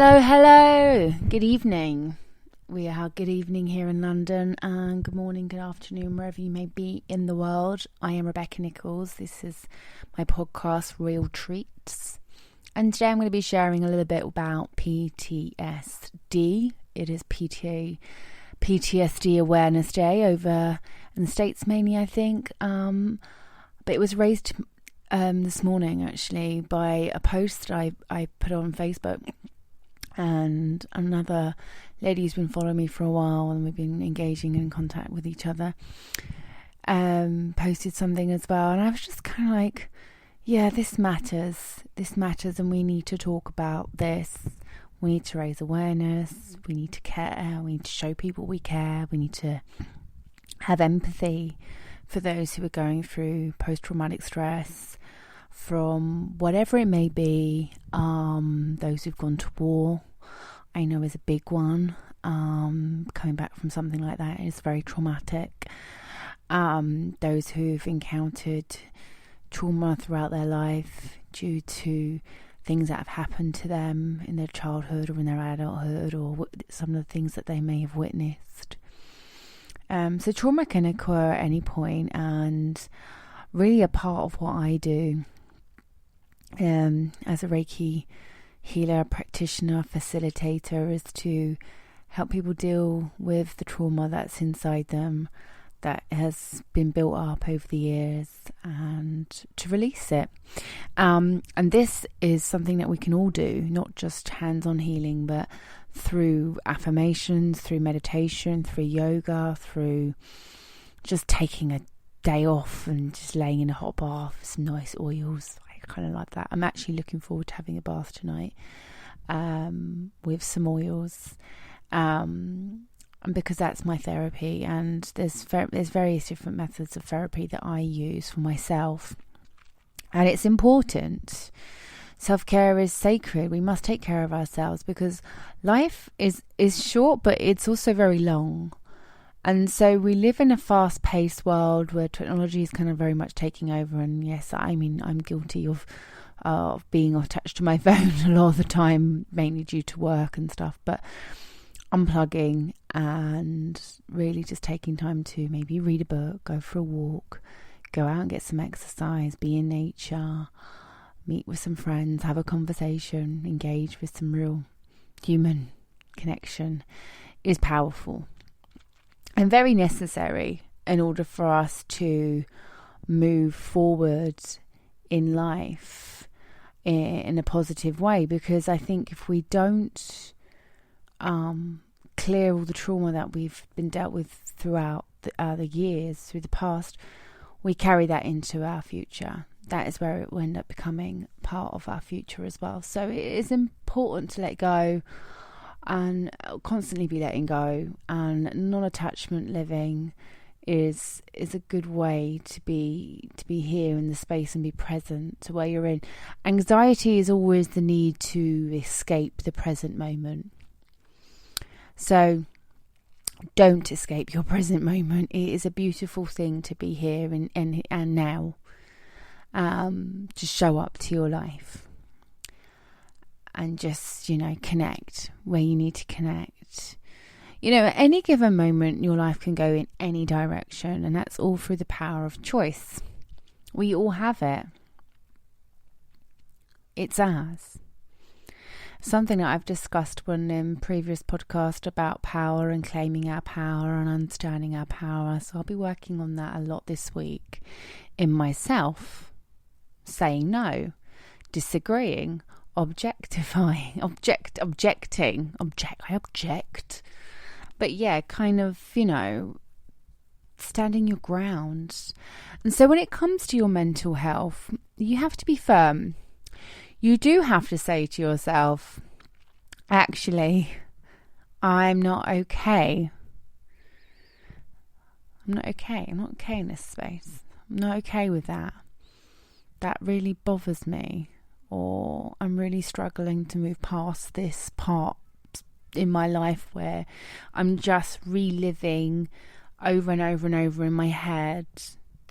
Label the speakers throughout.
Speaker 1: Hello. Good evening. We are good evening here in London, and good morning, good afternoon, wherever you may be in the world. I am Rebecca Nichols. This is my podcast, Real Treats. And today I'm going to be sharing a little bit about PTSD. It is PTSD Awareness Day over in the States mainly, I think. But it was raised this morning, actually, by a post I put on Facebook. And another lady who's been following me for a while, and we've been engaging in contact with each other, posted something as well. And I was just kind of like, yeah, this matters, and we need to talk about this. We need to raise awareness. We need to care. We need to show people we care. We need to have empathy for those who are going through post-traumatic stress from whatever it may be. Those who've gone to war, I know, is a big one. Coming back from something like that is very traumatic. Those who've encountered trauma throughout their life due to things that have happened to them in their childhood or in their adulthood, or some of the things that they may have witnessed. So trauma can occur at any point, and really a part of what I do as a Reiki healer, practitioner, facilitator is to help people deal with the trauma that's inside them, that has been built up over the years, and to release it. And this is something that we can all do, not just hands-on healing, but through affirmations, through meditation, through yoga, through just taking a day off and just laying in a hot bath with some nice oils. I kind of like that. I'm actually looking forward to having a bath tonight with some oils, because that's my therapy. And there's various different methods of therapy that I use for myself, and it's important. Self-care is sacred. We must take care of ourselves, because life is short, but it's also very long. And so we live in a fast-paced world where technology is kind of very much taking over. And yes, I mean, I'm guilty of being attached to my phone a lot of the time, mainly due to work and stuff. But unplugging and really just taking time to maybe read a book, go for a walk, go out and get some exercise, be in nature, meet with some friends, have a conversation, engage with some real human connection is powerful and very necessary in order for us to move forward in life in a positive way. Because I think if we don't clear all the trauma that we've been dealt with throughout the years, through the past, we carry that into our future. That is where it will end up becoming part of our future as well. So it is important to let go and constantly be letting go. And non-attachment living is a good way to be here in the space and be present to where you're in. Anxiety is always the need to escape the present moment. So don't escape your present moment. It is a beautiful thing to be here and now. To show up to your life and just, connect where you need to connect. At any given moment, your life can go in any direction, and that's all through the power of choice. We all have it. It's ours. Something that I've discussed in previous podcast about power and claiming our power and understanding our power. So I'll be working on that a lot this week in myself. Saying no, disagreeing, objectifying, I object. But yeah, kind of, standing your ground. And so when it comes to your mental health, you have to be firm. You do have to say to yourself, actually, I'm not okay. I'm not okay in this space. I'm not okay with that. That really bothers me, or I'm really struggling to move past this part in my life where I'm just reliving over and over and over in my head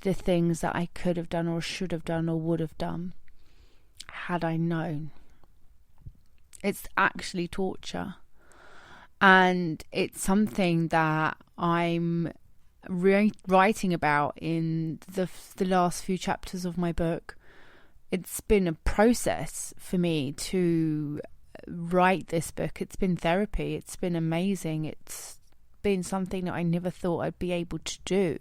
Speaker 1: the things that I could have done or should have done or would have done had I known. It's actually torture. And it's something that I'm writing about in the last few chapters of my book. It's been a process for me to write this book. It's been therapy. It's been amazing. It's been something that I never thought I'd be able to do.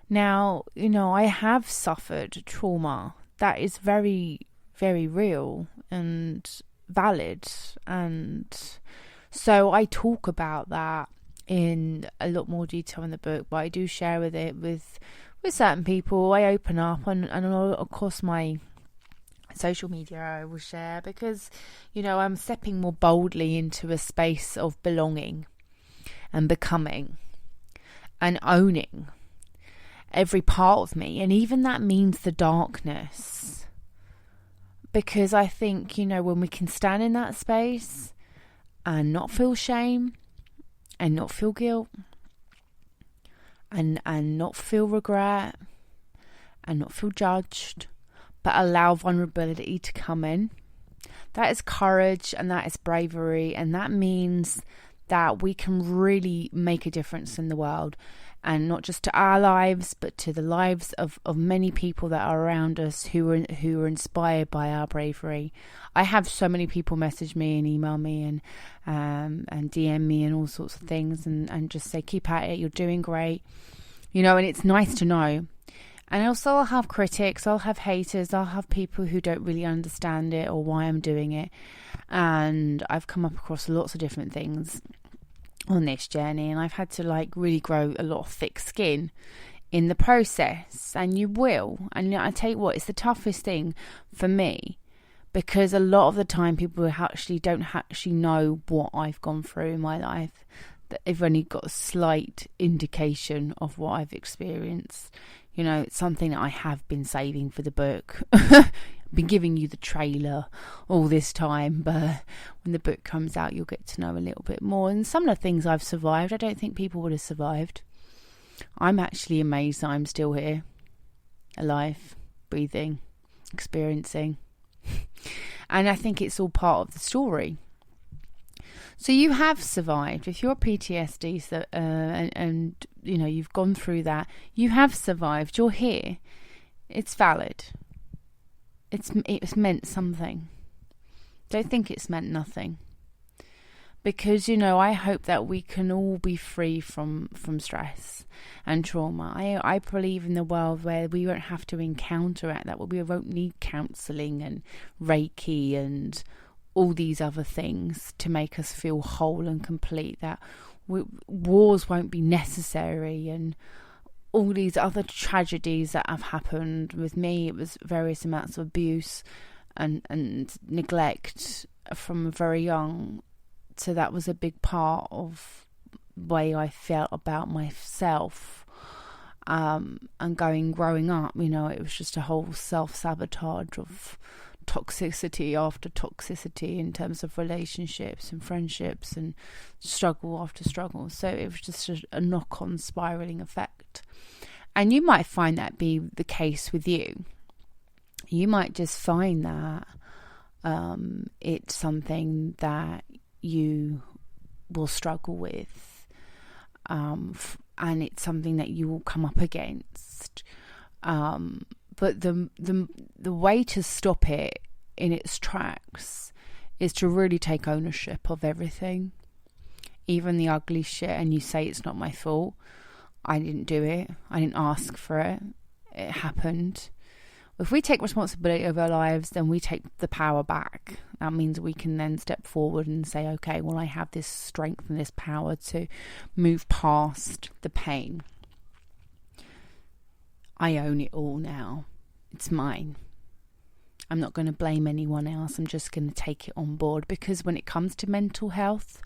Speaker 1: Now, I have suffered trauma that is very, very real and valid, and so I talk about that in a lot more detail in the book, but I do share with certain people. I open up, and of course my social media I will share, because I'm stepping more boldly into a space of belonging and becoming and owning every part of me, and even that means the darkness, because I think when we can stand in that space and not feel shame and not feel guilt and not feel regret and not feel judged, but allow vulnerability to come in, that is courage and that is bravery, and that means that we can really make a difference in the world, and not just to our lives, but to the lives of many people that are around us who are inspired by our bravery. I have so many people message me and email me and DM me and all sorts of things, and just say, keep at it, you're doing great, and it's nice to know. And also I'll have critics, I'll have haters, I'll have people who don't really understand it or why I'm doing it. And I've come up across lots of different things on this journey, and I've had to really grow a lot of thick skin in the process, and you will. And I tell you what, it's the toughest thing for me, because a lot of the time people don't actually know what I've gone through in my life. They've only got a slight indication of what I've experienced. It's something that I have been saving for the book. Been giving you the trailer all this time, but when the book comes out, you'll get to know a little bit more. And some of the things I've survived, I don't think people would have survived. I'm actually amazed that I'm still here, alive, breathing, experiencing. And I think it's all part of the story. So you have survived. If you're PTSD and you've gone through that, you have survived. You're here. It's valid. It's meant something. Don't think it's meant nothing. Because I hope that we can all be free from stress and trauma. I believe in the world where we won't have to encounter it. That we won't need counselling and Reiki and all these other things to make us feel whole and complete, that wars won't be necessary, and all these other tragedies that have happened. With me, it was various amounts of abuse and neglect from very young, so that was a big part of the way I felt about myself. And growing up, it was just a whole self-sabotage of toxicity after toxicity in terms of relationships and friendships, and struggle after struggle. So it was just a knock-on spiraling effect. And you might find that be the case with you. You might just find that it's something that you will struggle with, and it's something that you will come up against. But the way to stop it in its tracks is to really take ownership of everything, even the ugly shit, and you say, it's not my fault. I didn't do it. I didn't ask for it. It happened. If we take responsibility of our lives, then we take the power back. That means we can then step forward and say, okay, well, I have this strength and this power to move past the pain. I own it all now. It's mine. I'm not going to blame anyone else. I'm just going to take it on board, because when it comes to mental health,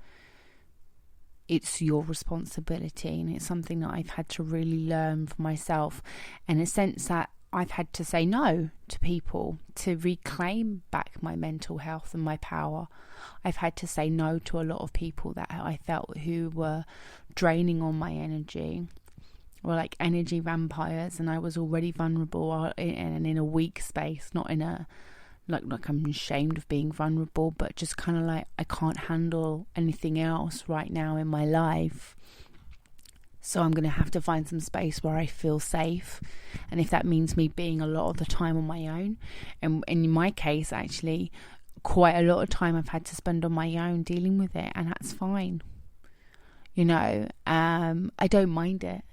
Speaker 1: it's your responsibility, and it's something that I've had to really learn for myself, in a sense that I've had to say no to people to reclaim back my mental health and my power. I've had to say no to a lot of people that I felt who were draining on my energy, or like energy vampires, and I was already vulnerable and in a weak space, not in like I'm ashamed of being vulnerable, but just kind of like I can't handle anything else right now in my life. So I'm going to have to find some space where I feel safe. And if that means me being a lot of the time on my own, and in my case, actually, quite a lot of time I've had to spend on my own dealing with it, and that's fine. I don't mind it.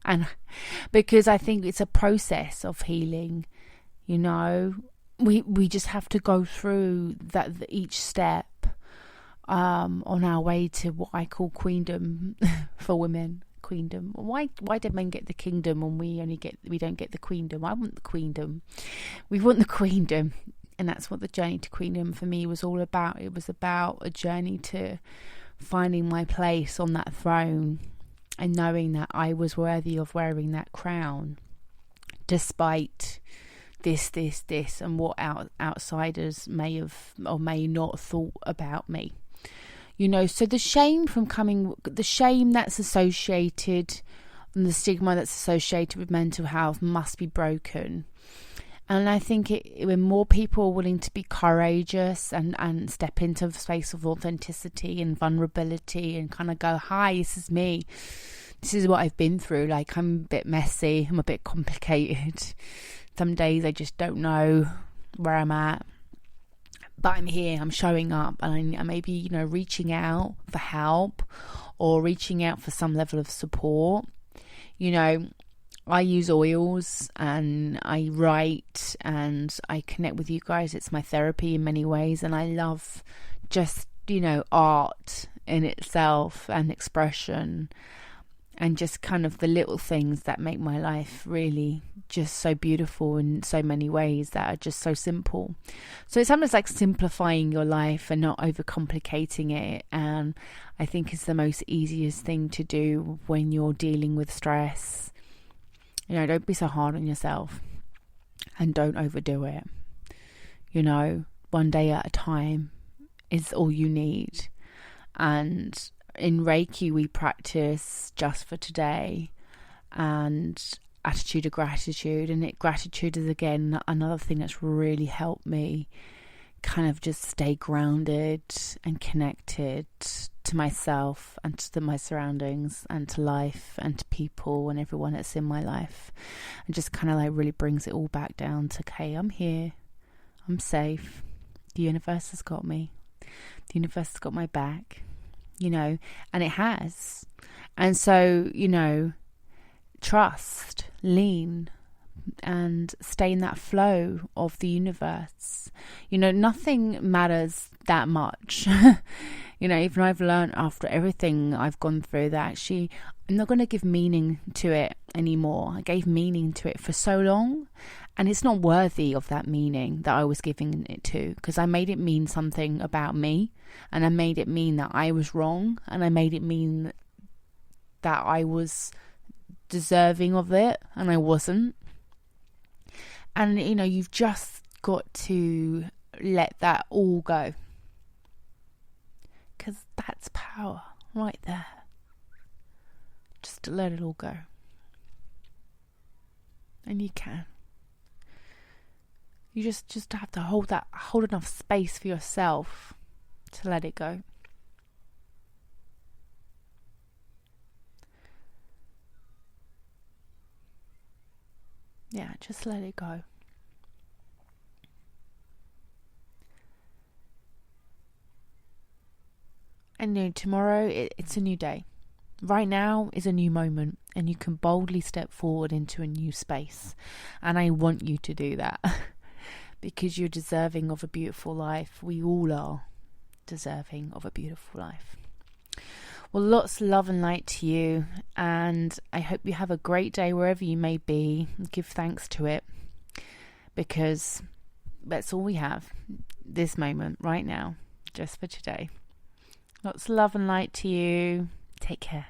Speaker 1: And because I think it's a process of healing, we just have to go through that each step on our way to what I call queendom for women. Queendom. Why do men get the kingdom and we don't get the queendom? I want the queendom. We want the queendom, and that's what the journey to queendom for me was all about. It was about a journey to finding my place on that throne and knowing that I was worthy of wearing that crown, despite this and what outsiders may have or may not thought about me. So the shame that's associated and the stigma that's associated with mental health must be broken. And I think when more people are willing to be courageous and step into a space of authenticity and vulnerability and kind of go, hi, this is me. This is what I've been through. Like, I'm a bit messy. I'm a bit complicated. Some days I just don't know where I'm at. But I'm here, I'm showing up, and I may be, reaching out for help or reaching out for some level of support. I use oils and I write and I connect with you guys. It's my therapy in many ways, and I love just, art in itself and expression and just kind of the little things that make my life really just so beautiful in so many ways that are just so simple. So it's sometimes like simplifying your life and not overcomplicating it. And I think it's the most easiest thing to do when you're dealing with stress. Don't be so hard on yourself and don't overdo it. One day at a time is all you need. And in Reiki, we practice just for today and attitude of gratitude. And gratitude is, again, another thing that's really helped me kind of just stay grounded and connected to myself and to my surroundings and to life and to people and everyone that's in my life, and just kind of like really brings it all back down to, okay, I'm here, I'm safe, the universe has got me, the universe has got my back, and it has. And so, trust, lean, and stay in that flow of the universe. Nothing matters that much. Even I've learned after everything I've gone through that actually I'm not going to give meaning to it anymore. I gave meaning to it for so long, and it's not worthy of that meaning that I was giving it to, because I made it mean something about me, and I made it mean that I was wrong, and I made it mean that I was deserving of it, and I wasn't. And you've just got to let that all go, because that's power right there. Just to let it all go. And you can. You just have to hold enough space for yourself to let it go. Yeah, just let it go. And tomorrow it's a new day. Right now is a new moment, and you can boldly step forward into a new space. And I want you to do that because you're deserving of a beautiful life. We all are deserving of a beautiful life. Well, lots of love and light to you, and I hope you have a great day wherever you may be. Give thanks to it, because that's all we have, this moment right now, just for today. Lots of love and light to you. Take care.